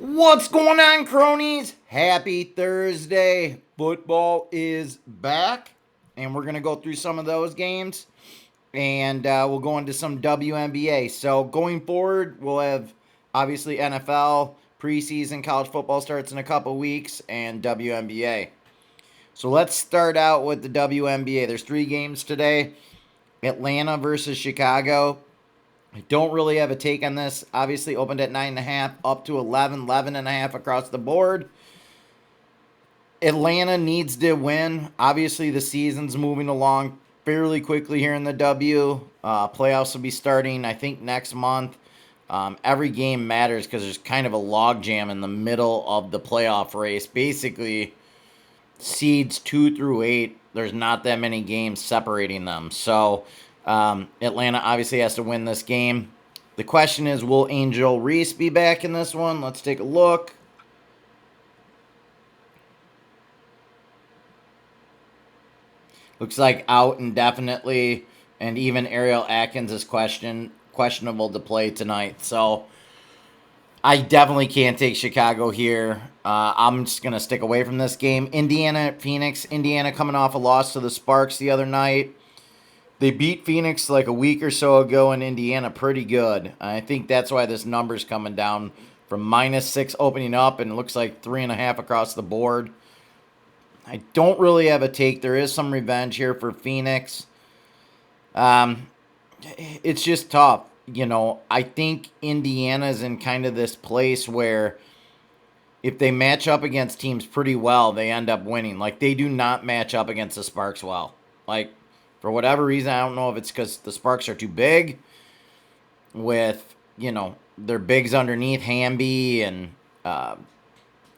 What's going on, cronies? Happy Thursday. Football is back, and we're going to go through some of those games, and we'll go into some WNBA. So, going forward, we'll have obviously NFL, preseason, college football starts in a couple weeks, and WNBA. So, let's start out with the WNBA. There's 3 games today. Atlanta versus Chicago. I don't really have a take on this. Obviously, opened at 9.5, up to 11, 11.5 across the board. Atlanta needs to win. Obviously, the season's moving along fairly quickly here in the W. Playoffs will be starting, I think, next month. Every game matters because there's kind of a logjam in the middle of the playoff race. Basically, seeds 2 through 8, there's not that many games separating them. So Atlanta obviously has to win this game. The question is, will Angel Reese be back in this one? Let's take a look. Looks like out indefinitely, and even Ariel Atkins is questionable to play tonight. So I definitely can't take Chicago here. I'm just going to stick away from this game. Indiana at Phoenix. Indiana coming off a loss to the Sparks the other night. They beat Phoenix like a week or so ago in Indiana pretty good. I think that's why this number's coming down from -6 opening up, and it looks like 3.5 across the board. I don't really have a take. There is some revenge here for Phoenix. It's just tough. I think Indiana's in kind of this place where if they match up against teams pretty well, they end up winning. Like, they do not match up against the Sparks well. Like, for whatever reason, I don't know if it's because the Sparks are too big with, their bigs underneath, Hamby and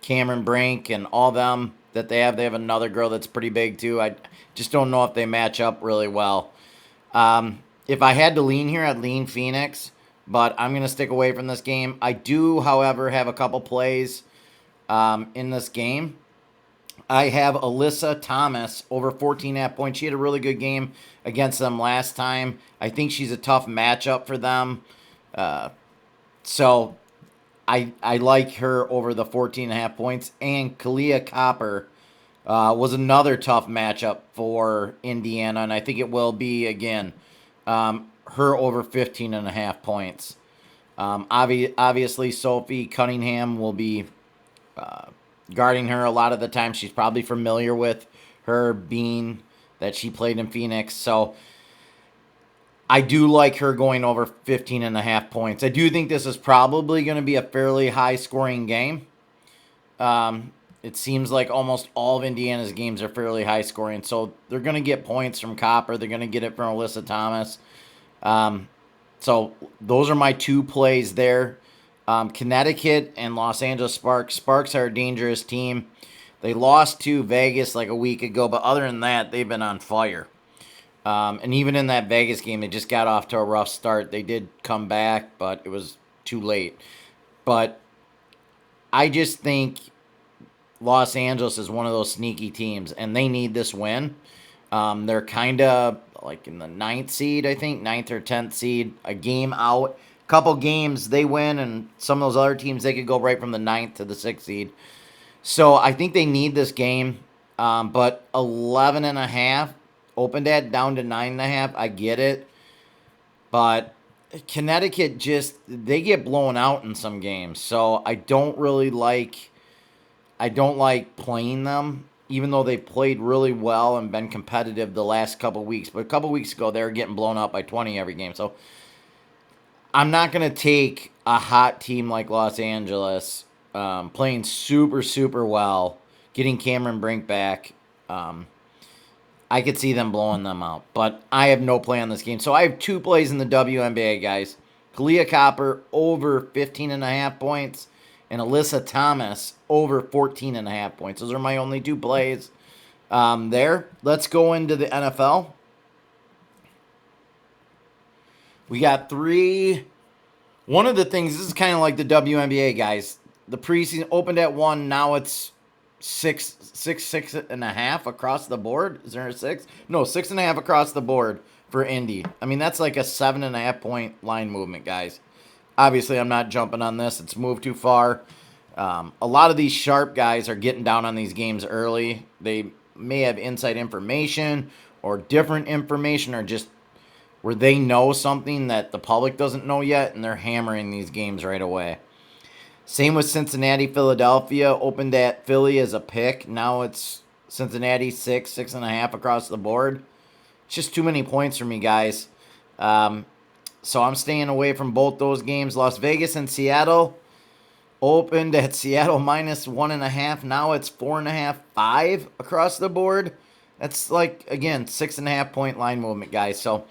Cameron Brink and all them that they have. They have another girl that's pretty big too. I just don't know if they match up really well. If I had to lean here, I'd lean Phoenix, but I'm going to stick away from this game. I do, however, have a couple plays in this game. I have Alyssa Thomas over 14.5 points. She had a really good game against them last time. I think she's a tough matchup for them. So I like her over the 14.5 points. And Kalia Copper was another tough matchup for Indiana, and I think it will be again. Her over 15.5 points. Obviously, Sophie Cunningham will be guarding her a lot of the time. She's probably familiar with her being that she played in Phoenix. So I do like her going over 15.5 points. I do think this is probably going to be a fairly high scoring game. It seems like almost all of Indiana's games are fairly high scoring. So they're going to get points from Copper. They're going to get it from Alyssa Thomas. So those are my 2 plays there. Connecticut and Los Angeles Sparks. Sparks are a dangerous team. They lost to Vegas like a week ago, but other than that, they've been on fire. And even in that Vegas game, they just got off to a rough start. They did come back, but it was too late. But I just think Los Angeles is one of those sneaky teams, and they need this win. They're kind of like in the 9th seed, I think, 9th or 10th seed, a game out. Couple games they win, and some of those other teams, they could go right from the 9th to the 6th seed. So I think they need this game. But 11.5 opened at down to 9.5. I get it, but Connecticut they get blown out in some games. So I don't like playing them, even though they played really well and been competitive the last couple weeks. But a couple weeks ago, they were getting blown out by 20 every game. So I'm not going to take a hot team like Los Angeles playing super, super well, getting Cameron Brink back. I could see them blowing them out. But I have no play on this game. So I have 2 plays in the WNBA, guys. Kalia Copper over 15.5 points and Alyssa Thomas over 14.5 points. Those are my only 2 plays there. Let's go into the NFL. We got 3. One of the things, this is kind of like the WNBA, guys. The preseason opened at 1. Now it's 6.5 across the board. Is there a 6? No, 6.5 across the board for Indy. I mean, that's like a 7.5 point line movement, guys. Obviously, I'm not jumping on this. It's moved too far. A lot of these sharp guys are getting down on these games early. They may have inside information or different information, or just where they know something that the public doesn't know yet, and they're hammering these games right away. Same with Cincinnati, Philadelphia. Opened at Philly as a pick. Now it's Cincinnati 6.5 across the board. It's just too many points for me, guys. So I'm staying away from both those games. Las Vegas and Seattle opened at Seattle -1.5. Now it's 4.5, 5 across the board. That's like, again, 6.5 point line movement, guys. So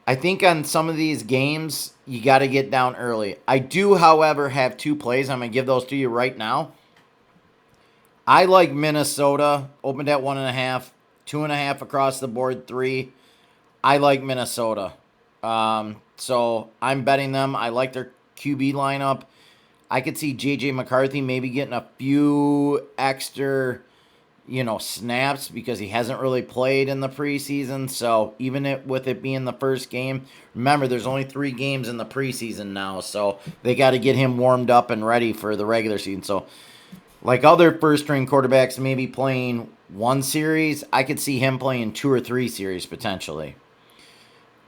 I think on some of these games, you got to get down early. I do, however, have two plays. I'm going to give those to you right now. I like Minnesota. Opened at 1.5, 2.5 across the board, 3. I like Minnesota. So I'm betting them. I like their QB lineup. I could see J.J. McCarthy maybe getting a few extra, snaps because he hasn't really played in the preseason. So even with it being the first game, remember there's only 3 games in the preseason now. So they got to get him warmed up and ready for the regular season. So like other first-string quarterbacks maybe playing 1 series, I could see him playing 2 or 3 series potentially.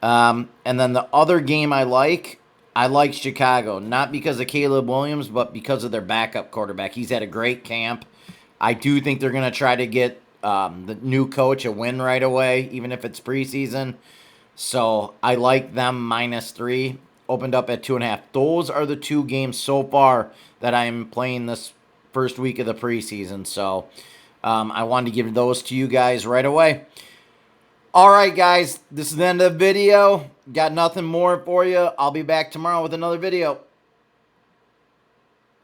And then the other game I like Chicago. Not because of Caleb Williams, but because of their backup quarterback. He's had a great camp. I do think they're going to try to get the new coach a win right away, even if it's preseason. So I like them -3. Opened up at 2.5. Those are the 2 games so far that I'm playing this first week of the preseason. So I wanted to give those to you guys right away. All right, guys, this is the end of the video. Got nothing more for you. I'll be back tomorrow with another video.